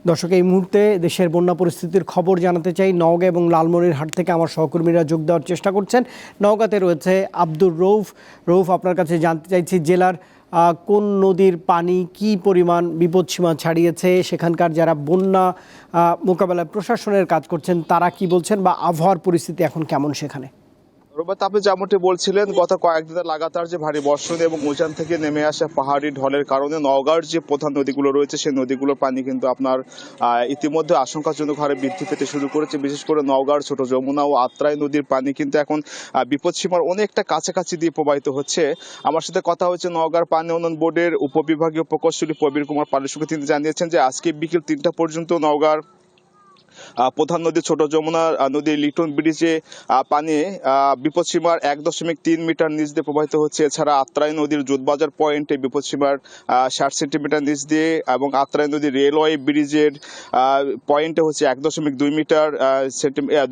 দর্শক, এই মুহূর্তে দেশের বন্যা পরিস্থিতির খবর জানাতে চাই। নওগাঁ এবং লালমনিরহাট থেকে আমার সহকর্মীরা যোগ দেওয়ার চেষ্টা করছেন। নওগাঁতে রয়েছে আব্দুর রউফ। রউফ, আপনার কাছে জানতে চাইছি জেলার কোন নদীর পানি কি পরিমাণ বিপদসীমা ছাড়িয়েছে, সেখানকার যারা বন্যা মোকাবেলায় প্রশাসনের কাজ করছেন তারা কি বলছেন, বা আবহাওয়ার পরিস্থিতি এখন কেমন সেখানে? রোবট, আপনি যেমনটি বলছিলেন, গত কয়েকদিনে লাগাতার যে ভারী বর্ষণ এবং উজান থেকে নেমে আসা পাহাড়ি ঢলের কারণে নওগাঁর যে প্রধান নদীগুলো রয়েছে সেই নদীগুলোর পানি কিন্তু আপনার ইতিমধ্যে আশঙ্কাজনক হারে বৃদ্ধি পেতে শুরু করেছে। বিশেষ করে নওগাঁর ছোট যমুনা ও আত্রাই নদীর পানি কিন্তু এখন বিপদসীমার অনেকটা কাছাকাছি দিয়ে প্রবাহিত হচ্ছে। আমার সাথে কথা হচ্ছে নওগাঁর পানি উন্নয়ন বোর্ডের উপবিভাগীয় প্রকৌশলী প্রবীর কুমার পালের সঙ্গে। তিনি জানিয়েছেন যে আজকে বিকেল 3টা পর্যন্ত নওগাঁর প্রধান নদী ছোট যমুনা নদীর লিটন ব্রিজে পানি বিপদসীমার 1.3 মিটার নিচ দিয়ে প্রবাহিত হচ্ছে। এছাড়া আত্রাই নদীর জুতবাজার পয়েন্টে বিপদসীমার 60 সেন্টিমিটার নিচ দিয়ে, এবং আত্রাই নদীর রেলওয়ে ব্রিজের পয়েন্টে হচ্ছে 1.2 মিটার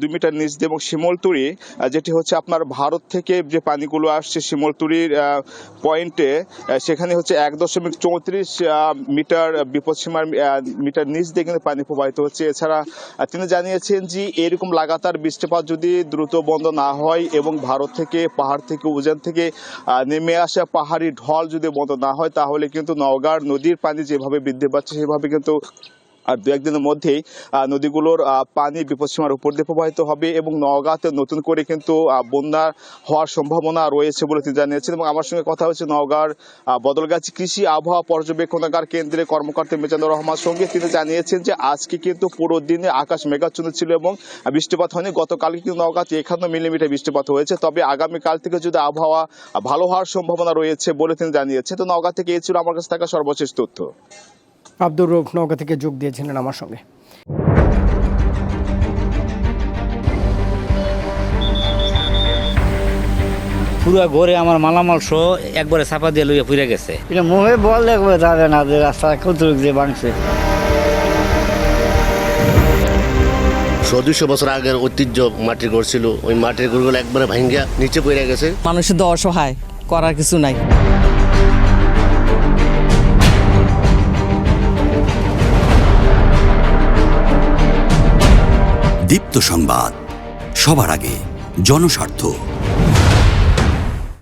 2 মিটার নিচ দিয়ে, এবং শিমলতুরি যেটি হচ্ছে আপনার ভারত থেকে যে পানিগুলো আসছে শিমলতুরির পয়েন্টে, সেখানে হচ্ছে 1.34 মিটার বিপদসীমার মিটার নিচ দিয়ে কিন্তু পানি প্রবাহিত হচ্ছে। এছাড়া তিনি জানিয়েছেন যে এরকম লাগাতার বৃষ্টিপাত যদি দ্রুত বন্ধ না হয় এবং ভারত থেকে পাহাড় থেকে উজান থেকে নেমে আসা পাহাড়ি ঢল যদি বন্ধ না হয়, তাহলে কিন্তু নওগাঁর নদীর পানি যেভাবে বৃদ্ধি পাচ্ছে সেভাবে কিন্তু আর দু একদিনের মধ্যেই নদীগুলোর পানি বিপদসীমার উপর দিয়ে প্রবাহিত হবে এবং নওগাঁতে নতুন করে কিন্তু বন্যা হওয়ার সম্ভাবনা রয়েছে বলে তিনি জানিয়েছেন। এবং আমার সঙ্গে কথা হচ্ছে নওগাঁর বদলগাছি কৃষি আবহাওয়া পর্যবেক্ষণাগার কেন্দ্রের কর্মকর্তা মিজানুর রহমান সঙ্গে। তিনি জানিয়েছেন যে আজকে কিন্তু পুরো দিনে আকাশ মেঘাচ্ছন্ন ছিল এবং বৃষ্টিপাত হয়নি। গতকালকে কিন্তু নওগাঁতে 51 মিলিমিটার বৃষ্টিপাত হয়েছে। তবে আগামীকাল থেকে যদি আবহাওয়া ভালো হওয়ার সম্ভাবনা রয়েছে বলে তিনি জানিয়েছেন। তো নওগাঁ থেকে এই ছিল আমার কাছে থাকা সর্বশেষ তথ্য। আব্দুর রউফ নওগাঁ থেকে যোগ দিয়েছিলেন আমার সঙ্গে। পুরা ঘরে আমার মালামাল সহ একবারে চাপা দিয়ে লইয়া পুড়ে গেছে। এটা মুখে বল দেখবে যাবে না যে রাস্তা কতটুক দিয়ে ভাঙছে। 200 বছর আগের ঐতিহ্য মাটির ঘর ছিল, ওই মাটির ঘরগুলো একবারে ভাঙ্গিয়া নিচে পড়ে গেছে। মানুষের তো অসহায়, করার কিছু নাই। দীপ্ত সংবাদ, সবার আগে, জনস্বার্থ।